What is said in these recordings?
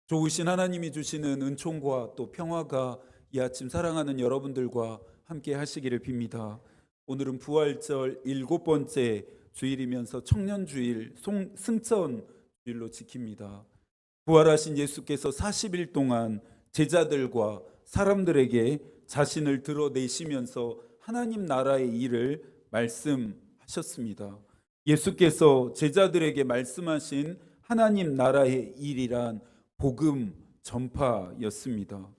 좋으신 하나님이 주시는 은총과 또 평화가 이 아침 사랑하는 여러분들과 함께 하시기를 빕니다. 오늘은 부활절 7번째 주일이면서 청년주일, 승천주일로 지킵니다. 부활하신 예수께서 40일 동안 제자들과 사람들에게 자신을 드러내시면서 하나님 나라의 일을 말씀하셨습니다. 예수께서 제자들에게 말씀하신 하나님 나라의 일이란 복음 전파였습니다.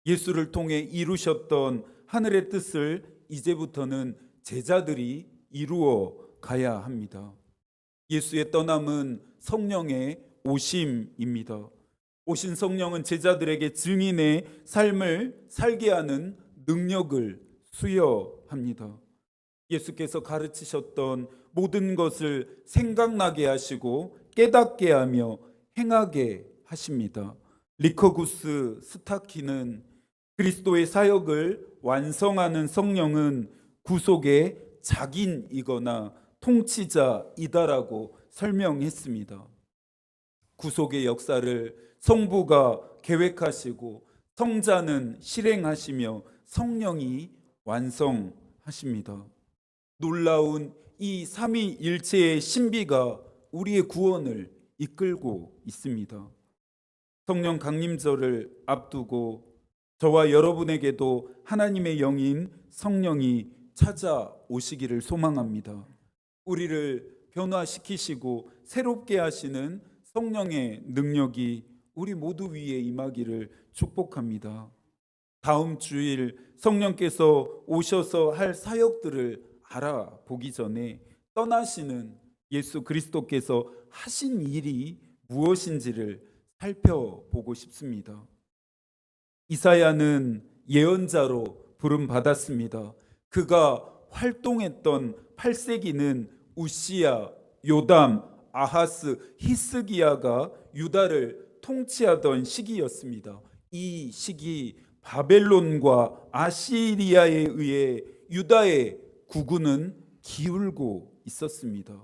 예수를 통해 이루셨던 하늘의 뜻을 이제부터는 제자들이 이루어 가야 합니다. 예수의 떠남은 성령의 오심입니다. 오신 성령은 제자들에게 증인의 삶을 살게 하는 능력을 수여합니다. 예수께서 가르치셨던 모든 것을 생각나게 하시고 깨닫게 하며 행하게 하십니다. 리커구스 스타키는 그리스도의 사역을 완성하는 성령은 구속의 작인이거나 통치자이다라고 설명했습니다. 구속의 역사를 성부가 계획하시고 성자는 실행하시며 성령이 완성하십니다. 놀라운 이 삼위일체의 신비가 우리의 구원을 이끌고 있습니다. 성령 강림절을 앞두고 저와 여러분에게도 하나님의 영인 성령이 찾아오시기를 소망합니다. 우리를 변화시키시고 새롭게 하시는 성령의 능력이 우리 모두 위에 임하기를 축복합니다. 다음 주일 성령께서 오셔서 할 사역들을 알아보기 전에 떠나시는 예수 그리스도께서 하신 일이 무엇인지를 살펴보고 싶습니다. 이사야는 예언자로 부름받았습니다. 그가 활동했던 8세기는 우시야, 요담, 아하스, 히스기야가 유다를 통치하던 시기였습니다. 이 시기 바벨론과 아시리아에 의해 유다의 국군은 기울고 있었습니다.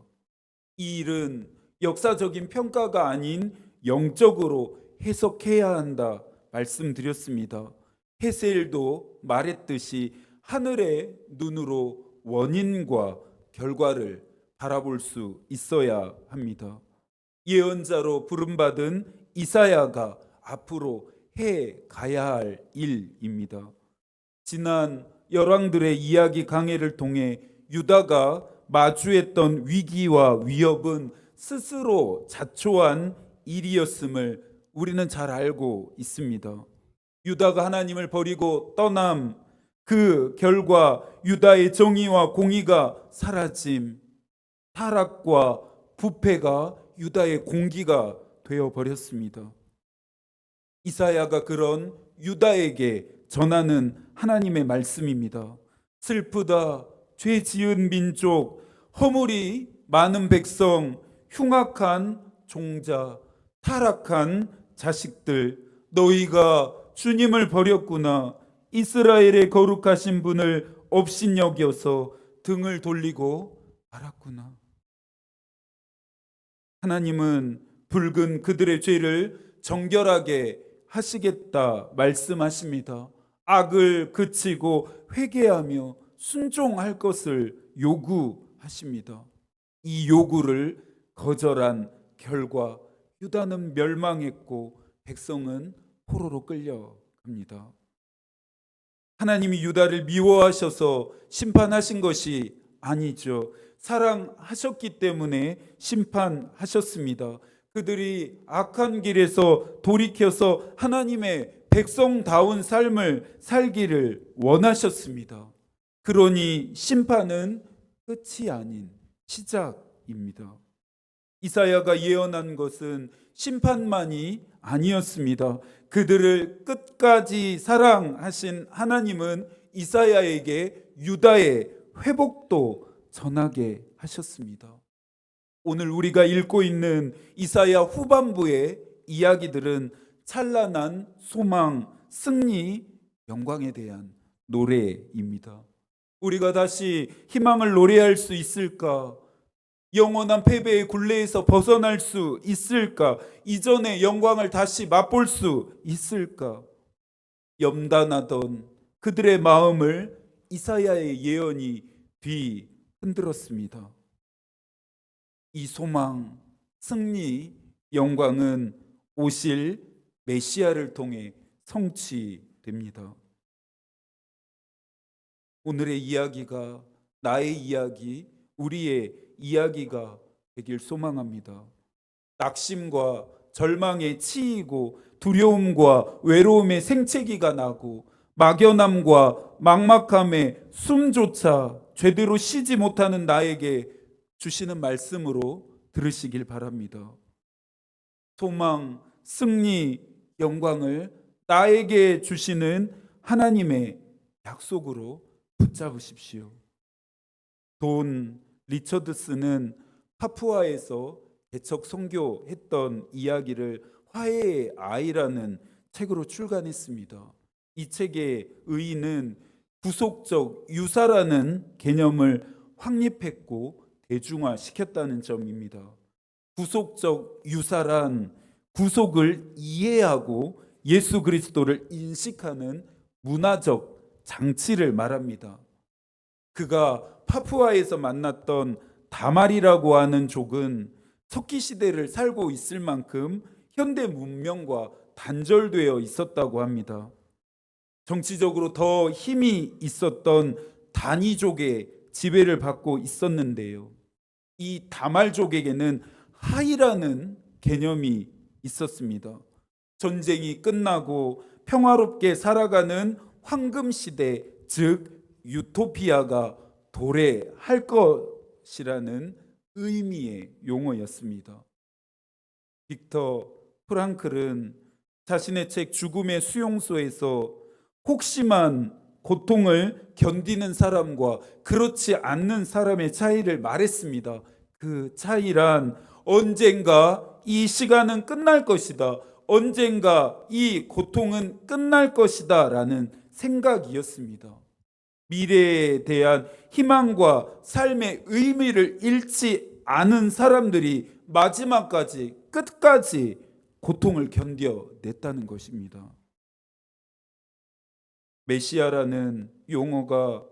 이 일은 역사적인 평가가 아닌 영적으로 해석해야 한다 말씀드렸습니다. 헤세엘도 말했듯이 하늘의 눈으로 원인과 결과를 바라볼 수 있어야 합니다. 예언자로 부름받은 이사야가 앞으로 해 가야 할 일입니다. 지난 열왕들의 이야기 강해를 통해 유다가 마주했던 위기와 위협은 스스로 자초한 일이었음을 우리는 잘 알고 있습니다. 유다가 하나님을 버리고 떠남, 그 결과 유다의 정의와 공의가 사라짐, 타락과 부패가 유다의 공기가 되어버렸습니다. 이사야가 그런 유다에게 전하는 하나님의 말씀입니다. 슬프다, 죄 지은 민족, 허물이 많은 백성, 흉악한 종자, 타락한 자식들, 너희가 주님을 버렸구나. 이스라엘의 거룩하신 분을 업신여겨서 등을 돌리고 말았구나. 하나님은 붉은 그들의 죄를 정결하게 하시겠다 말씀하십니다. 악을 그치고 회개하며 순종할 것을 요구하십니다. 이 요구를 거절한 결과 유다는 멸망했고 백성은 포로로 끌려갑니다. 하나님이 유다를 미워하셔서 심판하신 것이 아니죠. 사랑하셨기 때문에 심판하셨습니다. 그들이 악한 길에서 돌이켜서 하나님의 백성다운 삶을 살기를 원하셨습니다. 그러니 심판은 끝이 아닌 시작입니다. 이사야가 예언한 것은 심판만이 아니었습니다. 그들을 끝까지 사랑하신 하나님은 이사야에게 유다의 회복도 전하게 하셨습니다. 오늘 우리가 읽고 있는 이사야 후반부의 이야기들은 찬란한 소망, 승리, 영광에 대한 노래입니다. 우리가 다시 희망을 노래할 수 있을까? 영원한 패배의 굴레에서 벗어날 수 있을까? 이전의 영광을 다시 맛볼 수 있을까? 염단하던 그들의 마음을 이사야의 예언이 뒤흔들었습니다. 이 소망, 승리, 영광은 오실 메시아를 통해 성취됩니다. 오늘의 이야기가 나의 이야기, 우리의 이야기가 되길 소망합니다. 낙심과 절망에 치이고 두려움과 외로움의 생채기가 나고 막연함과 막막함에 숨조차 제대로 쉬지 못하는 나에게 주시는 말씀으로 들으시길 바랍니다. 소망, 승리, 영광을 나에게 주시는 하나님의 약속으로 붙잡으십시오. 돈 리처드스는 파푸아에서 개척 선교했던 이야기를 화해의 아이라는 책으로 출간했습니다. 이 책의 의의는 구속적 유사라는 개념을 확립했고 대중화시켰다는 점입니다. 구속적 유사란 구속을 이해하고 예수 그리스도를 인식하는 문화적 장치를 말합니다. 그가 파푸아에서 만났던 다말이라고 하는 족은 석기 시대를 살고 있을 만큼 현대 문명과 단절되어 있었다고 합니다. 정치적으로 더 힘이 있었던 다니족의 지배를 받고 있었는데요. 이 다말족에게는 하이라는 개념이 있었습니다. 전쟁이 끝나고 평화롭게 살아가는 황금 시대, 즉 유토피아가 도래할 것이라는 의미의 용어였습니다. 빅터 프랑클은 자신의 책 죽음의 수용소에서 혹심한 고통을 견디는 사람과 그렇지 않는 사람의 차이를 말했습니다. 그 차이란 언젠가 이 시간은 끝날 것이다. 언젠가 이 고통은 끝날 것이다 라는 생각이었습니다. 미래에 대한 희망과 삶의 의미를 잃지 않은 사람들이 마지막까지 끝까지 고통을 견뎌냈다는 것입니다. 메시아라는 용어가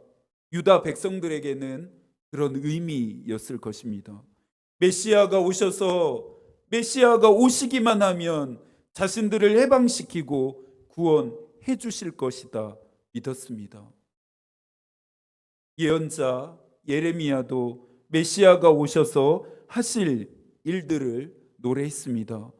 유다 백성들에게는 그런 의미였을 것입니다. 메시아가 오시기만 하면 자신들을 해방시키고 구원해 주실 것이다 믿었습니다. 예언자 예레미야도 메시아가 오셔서 하실 일들을 노래했습니다.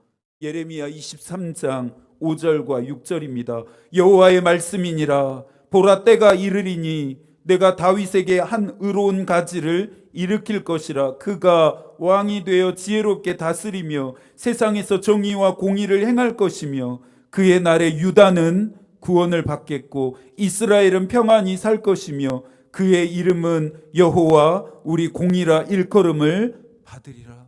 예레미야 23장 5절과 6절입니다. 여호와의 말씀이니라. 보라, 때가 이르리니 내가 다윗에게 한 의로운 가지를 일으킬 것이라. 그가 왕이 되어 지혜롭게 다스리며 세상에서 정의와 공의를 행할 것이며 그의 날에 유다는 구원을 받겠고 이스라엘은 평안히 살 것이며 그의 이름은 여호와 우리 공의라 일컬음을 받으리라.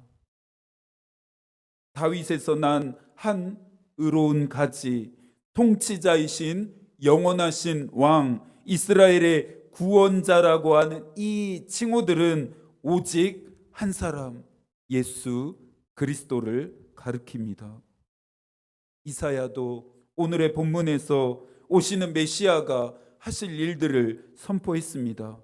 다윗에서 난 한 의로운 가지, 통치자이신 영원하신 왕, 이스라엘의 구원자라고 하는 이 칭호들은 오직 한 사람, 예수 그리스도를 가리킵니다. 이사야도 오늘의 본문에서 오시는 메시아가 하실 일들을 선포했습니다.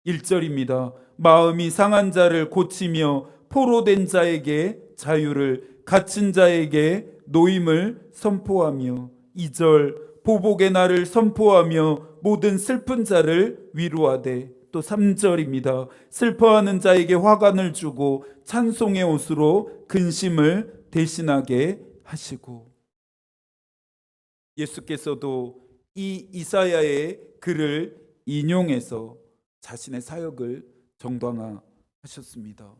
1절입니다. 마음이 상한 자를 고치며 포로된 자에게 자유를, 갇힌 자에게 노임을 선포하며 2절 보복의 날을 선포하며 모든 슬픈 자를 위로하되 또 3절입니다. 슬퍼하는 자에게 화관을 주고 찬송의 옷으로 근심을 대신하게 하시고 예수께서도 이 이사야의 글을 인용해서 자신의 사역을 정당화하셨습니다.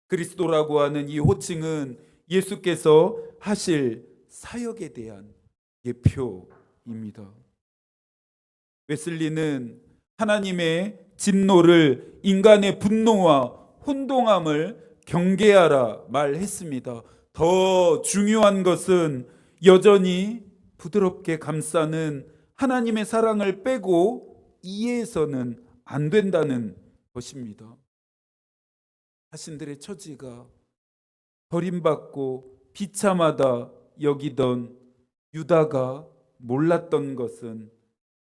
그리스도라고 하는 이 호칭은 예수께서 하실 사역에 대한 예표입니다. 웨슬리는 하나님의 진노를 인간의 분노와 혼동함을 경계하라 말했습니다. 더 중요한 것은 여전히 부드럽게 감싸는 하나님의 사랑을 빼고 이해해서는 안 된다는 것입니다. 자신들의 처지가 버림받고 비참하다 여기던 유다가 몰랐던 것은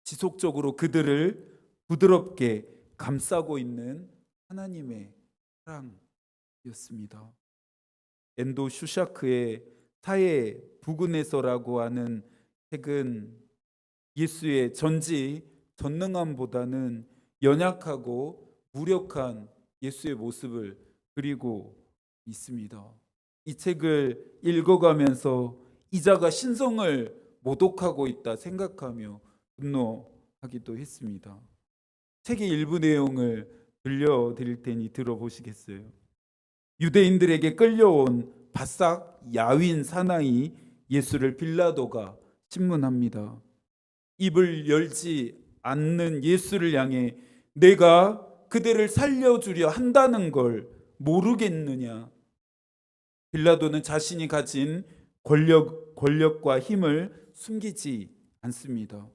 지속적으로 그들을 부드럽게 감싸고 있는 하나님의 사랑이었습니다. 엔도 슈샤크의 사해 부근에서라고 하는 책은 예수의 전능함보다는 연약하고 무력한 예수의 모습을 그리고 있습니다. 이 책을 읽어가면서 이자가 신성을 모독하고 있다 생각하며 분노하기도 했습니다. 책의 일부 내용을 들려드릴 테니 들어보시겠어요? 유대인들에게 끌려온 바싹 야윈 사나이 예수를 빌라도가 신문합니다. 입을 열지 않는 예수를 향해 내가 그들을 살려주려 한다는 걸 모르겠느냐? 빌라도는 자신이 가진 권력과 힘을 숨기지 않습니다.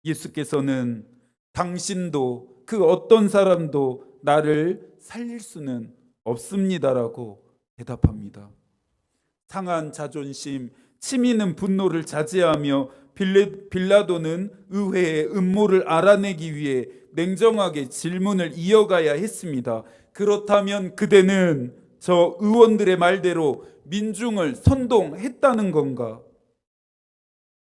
예수께서는 당신도 그 어떤 사람도 나를 살릴 수는 없습니다라고 대답합니다. 상한 자존심, 치미는 분노를 자제하며 빌라도는 의회의 음모를 알아내기 위해 냉정하게 질문을 이어가야 했습니다. 그렇다면 그대는 저 의원들의 말대로 민중을 선동했다는 건가?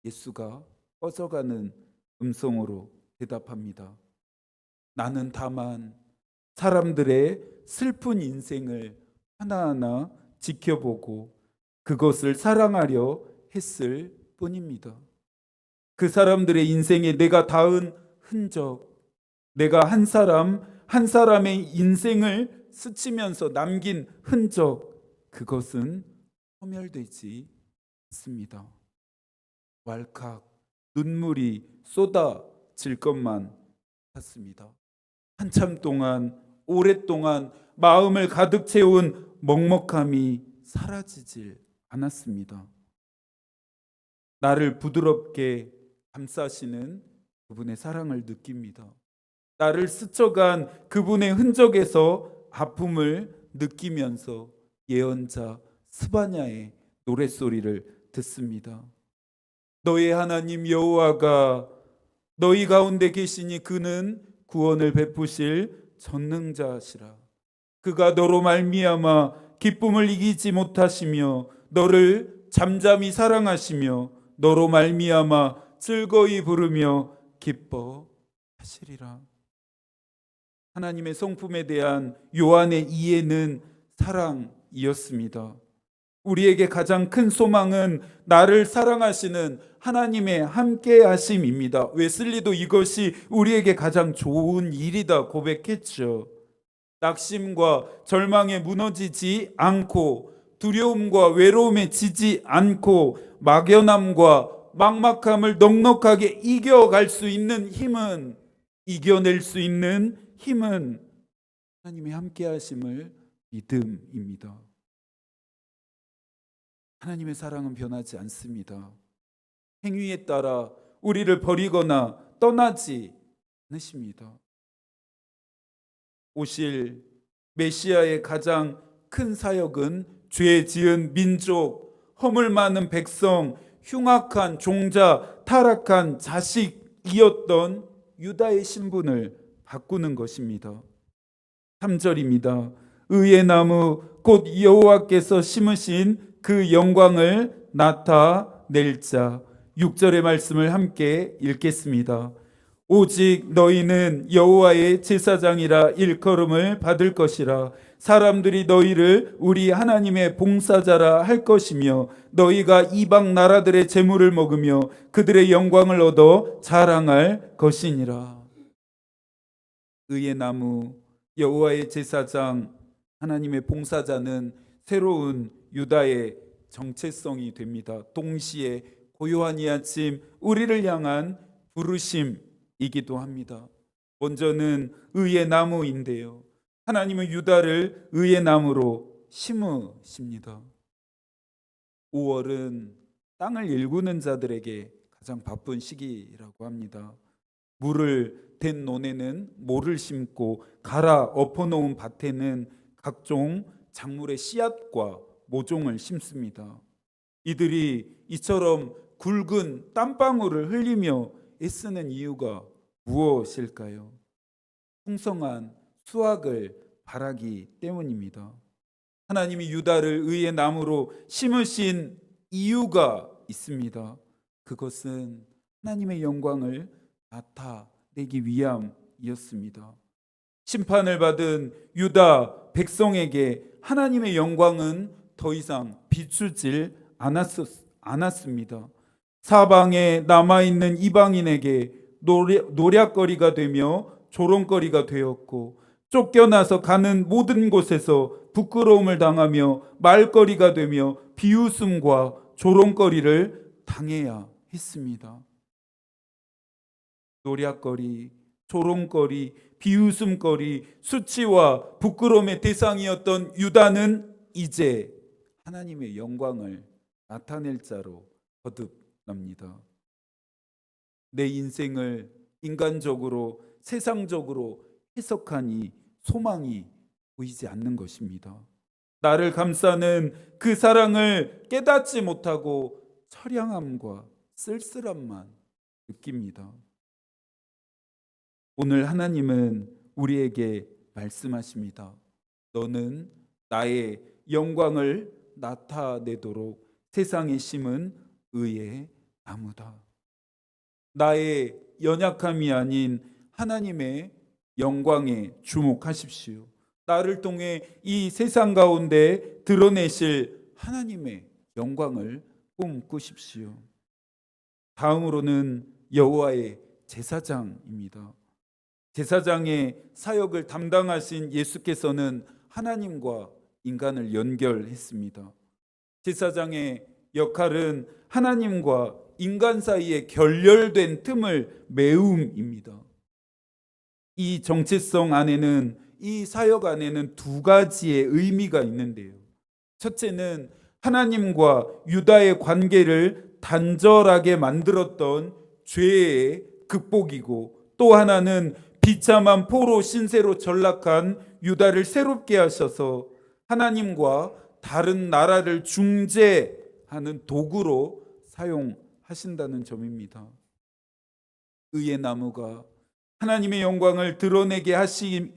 예수가 꺼져가는 음성으로 대답합니다. 나는 다만 사람들의 슬픈 인생을 하나하나 지켜보고 그것을 사랑하려 했을 뿐입니다. 그 사람들의 인생에 내가 닿은 흔적, 내가 한 사람의 인생을 스치면서 남긴 흔적, 그것은 소멸되지 않습니다. 왈칵 눈물이 쏟아질 것만 같습니다. 한참 동안, 오랫동안 마음을 가득 채운 먹먹함이 사라지질 않았습니다. 나를 부드럽게 감싸시는 그분의 사랑을 느낍니다. 나를 스쳐간 그분의 흔적에서 아픔을 느끼면서 예언자 스바냐의 노랫소리를 듣습니다. 너의 하나님 여호와가 너희 가운데 계시니 그는 구원을 베푸실 전능자시라. 그가 너로 말미암아 기쁨을 이기지 못하시며 너를 잠잠히 사랑하시며 너로 말미암아 즐거이 부르며 기뻐하시리라. 하나님의 성품에 대한 요한의 이해는 사랑이었습니다. 우리에게 가장 큰 소망은 나를 사랑하시는 하나님의 함께하심입니다. 웨슬리도 이것이 우리에게 가장 좋은 일이다 고백했죠. 낙심과 절망에 무너지지 않고 두려움과 외로움에 지지 않고 막연함과 막막함을 넉넉하게 이겨갈 수 있는 힘은, 이겨낼 수 있는 힘은 하나님의 함께하심을 믿음입니다. 하나님의 사랑은 변하지 않습니다. 행위에 따라 우리를 버리거나 떠나지 않으십니다. 오실 메시아의 가장 큰 사역은 죄 지은 민족, 허물 많은 백성, 흉악한 종자, 타락한 자식이었던 유다의 신분을 바꾸는 것입니다. 3절입니다. 의의 나무 곧 여호와께서 심으신 그 영광을 나타낼 자. 6절의 말씀을 함께 읽겠습니다. 오직 너희는 여호와의 제사장이라 일컬음을 받을 것이라. 사람들이 너희를 우리 하나님의 봉사자라 할 것이며 너희가 이방 나라들의 재물을 먹으며 그들의 영광을 얻어 자랑할 것이니라. 의의 나무, 여호와의 제사장, 하나님의 봉사자는 새로운 유다의 정체성이 됩니다. 동시에 고요한 이 아침 우리를 향한 부르심이기도 합니다. 먼저는 의의 나무인데요, 하나님은 유다를 의의 나무로 심으십니다. 5월은 땅을 일구는 자들에게 가장 바쁜 시기라고 합니다. 물을 댄 논에는 모를 심고 갈아 엎어놓은 밭에는 각종 작물의 씨앗과 모종을 심습니다. 이들이 이처럼 굵은 땀방울을 흘리며 애쓰는 이유가 무엇일까요? 풍성한 수확을 바라기 때문입니다. 하나님이 유다를 의의 나무로 심으신 이유가 있습니다. 그것은 하나님의 영광을 나타내기 위함이었습니다. 심판을 받은 유다 백성에게 하나님의 영광은 더 이상 비추질 않았습니다. 사방에 남아있는 이방인에게 노략거리가 되며 조롱거리가 되었고, 쫓겨나서 가는 모든 곳에서 부끄러움을 당하며 말거리가 되며 비웃음과 조롱거리를 당해야 했습니다. 노략거리, 조롱거리, 비웃음거리, 수치와 부끄러움의 대상이었던 유다는 이제 하나님의 영광을 나타낼 자로 거듭납니다. 내 인생을 인간적으로, 세상적으로 해석하니 소망이 보이지 않는 것입니다. 나를 감싸는 그 사랑을 깨닫지 못하고 처량함과 쓸쓸함만 느낍니다. 오늘 하나님은 우리에게 말씀하십니다. 너는 나의 영광을 나타내도록 세상에 심은 의의 나무다. 나의 연약함이 아닌 하나님의 영광에 주목하십시오. 나를 통해 이 세상 가운데 드러내실 하나님의 영광을 꿈꾸십시오. 다음으로는 여호와의 제사장입니다. 제사장의 사역을 담당하신 예수께서는 하나님과 인간을 연결했습니다. 제사장의 역할은 하나님과 인간 사이에 결렬된 틈을 메움입니다. 이 정체성 안에는, 이 사역 안에는 두 가지의 의미가 있는데요. 첫째는 하나님과 유다의 관계를 단절하게 만들었던 죄의 극복이고, 또 하나는 비참한 포로 신세로 전락한 유다를 새롭게 하셔서 하나님과 다른 나라를 중재하는 도구로 사용하신다는 점입니다. 의의 나무가 하나님의 영광을 드러내게 하시기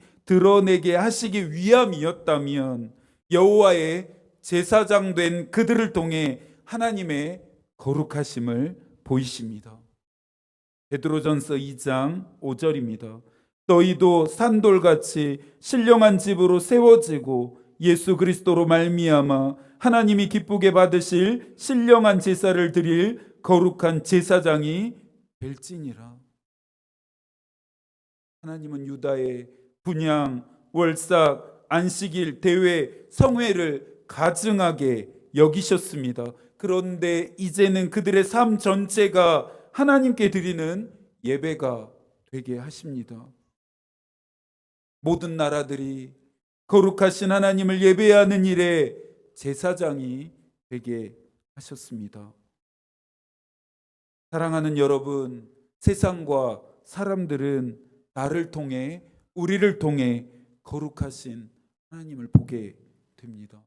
위함이었다면 여호와의 제사장 된 그들을 통해 하나님의 거룩하심을 보이십니다. 베드로전서 2장 5절입니다. 너희도 산돌같이 신령한 집으로 세워지고 예수 그리스도로 말미암아 하나님이 기쁘게 받으실 신령한 제사를 드릴 거룩한 제사장이 될지니라. 하나님은 유다의 분향, 월삭, 안식일, 대회, 성회를 가증하게 여기셨습니다. 그런데 이제는 그들의 삶 전체가 하나님께 드리는 예배가 되게 하십니다. 모든 나라들이 거룩하신 하나님을 예배하는 일에 제사장이 되게 하셨습니다. 사랑하는 여러분, 세상과 사람들은 나를 통해, 우리를 통해 거룩하신 하나님을 보게 됩니다.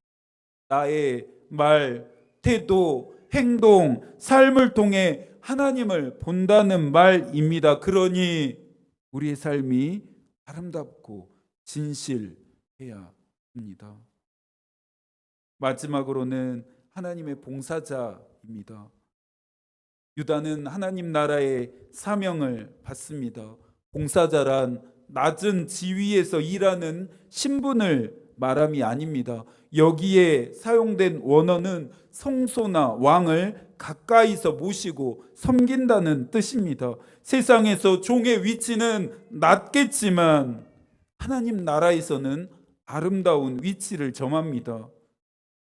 나의 말, 태도, 행동, 삶을 통해 하나님을 본다는 말입니다. 그러니 우리의 삶이 아름답고 진실해야 합니다. 마지막으로는 하나님의 봉사자입니다. 유다는 하나님 나라의 사명을 받습니다. 봉사자란 낮은 지위에서 일하는 신분을 말함이 아닙니다. 여기에 사용된 원어는 성소나 왕을 가까이서 모시고 섬긴다는 뜻입니다. 세상에서 종의 위치는 낮겠지만 하나님 나라에서는 아름다운 위치를 점합니다.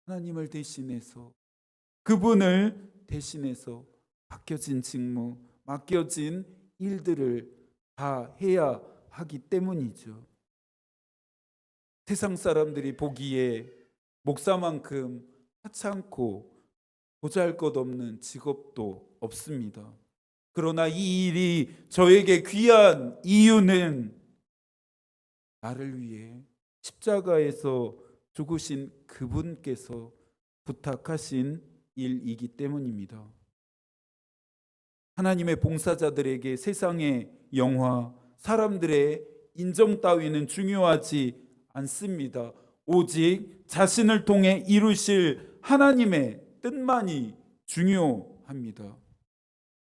하나님을 대신해서, 그분을 대신해서 맡겨진 직무, 맡겨진 일들을 다 해야 하기 때문이죠. 세상 사람들이 보기에 목사만큼 하찮고 보잘것없는 직업도 없습니다. 그러나 이 일이 저에게 귀한 이유는 나를 위해 십자가에서 죽으신 그분께서 부탁하신 일이기 때문입니다. 하나님의 봉사자들에게 세상의 영화, 사람들의 인정 따위는 중요하지 않습니다. 오직 자신을 통해 이루실 하나님의 뜻만이 중요합니다.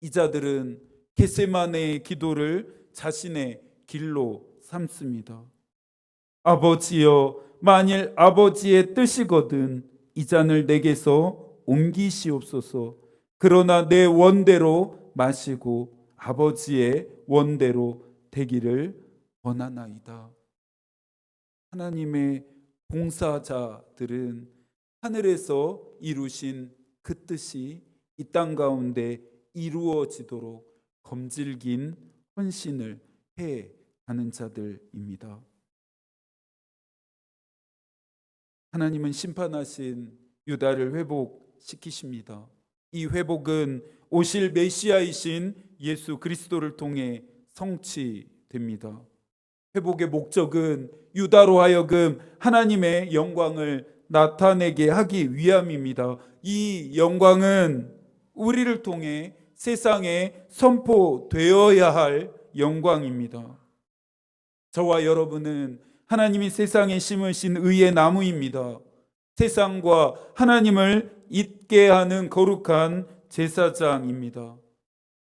이 자들은 겟세마네의 기도를 자신의 길로 삼습니다. 아버지여, 만일 아버지의 뜻이거든 이 잔을 내게서 옮기시옵소서. 그러나 내 원대로 마시고 아버지의 원대로 되기를 원하나이다. 하나님의 봉사자들은 하늘에서 이루신 그 뜻이 이 땅 가운데 이루어지도록 검질긴 헌신을 해 가는 자들입니다. 하나님은 심판하신 유다를 회복시키십니다. 이 회복은 오실 메시아이신 예수 그리스도를 통해 성취됩니다. 회복의 목적은 유다로 하여금 하나님의 영광을 나타내게 하기 위함입니다. 이 영광은 우리를 통해 세상에 선포되어야 할 영광입니다. 저와 여러분은 하나님이 세상에 심으신 의의 나무입니다. 세상과 하나님을 잇게 하는 거룩한 제사장입니다.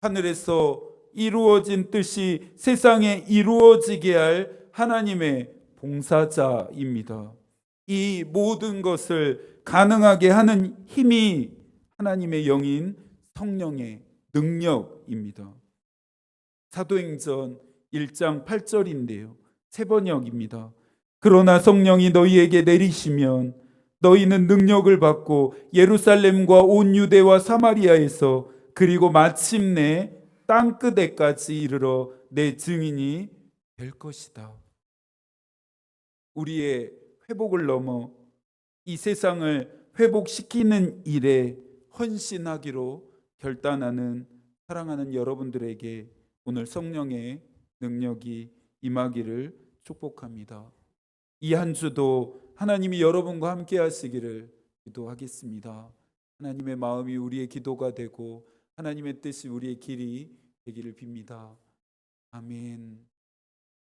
하늘에서 이루어진 뜻이 세상에 이루어지게 할 하나님의 봉사자입니다. 이 모든 것을 가능하게 하는 힘이 하나님의 영인 성령의 능력입니다. 사도행전 1장 8절인데요. 세 번역입니다. 그러나 성령이 너희에게 내리시면 너희는 능력을 받고 예루살렘과 온 유대와 사마리아에서 그리고 마침내 땅끝에까지 이르러 내 증인이 될 것이다. 우리의 회복을 넘어 이 세상을 회복시키는 일에 헌신하기로 결단하는 사랑하는 여러분들에게 오늘 성령의 능력이 임하기를 축복합니다. 이 한 주도 하나님이 여러분과 함께 하시기를 기도하겠습니다. 하나님의 마음이 우리의 기도가 되고 하나님의 뜻이 우리의 길이 되기를 빕니다. 아멘.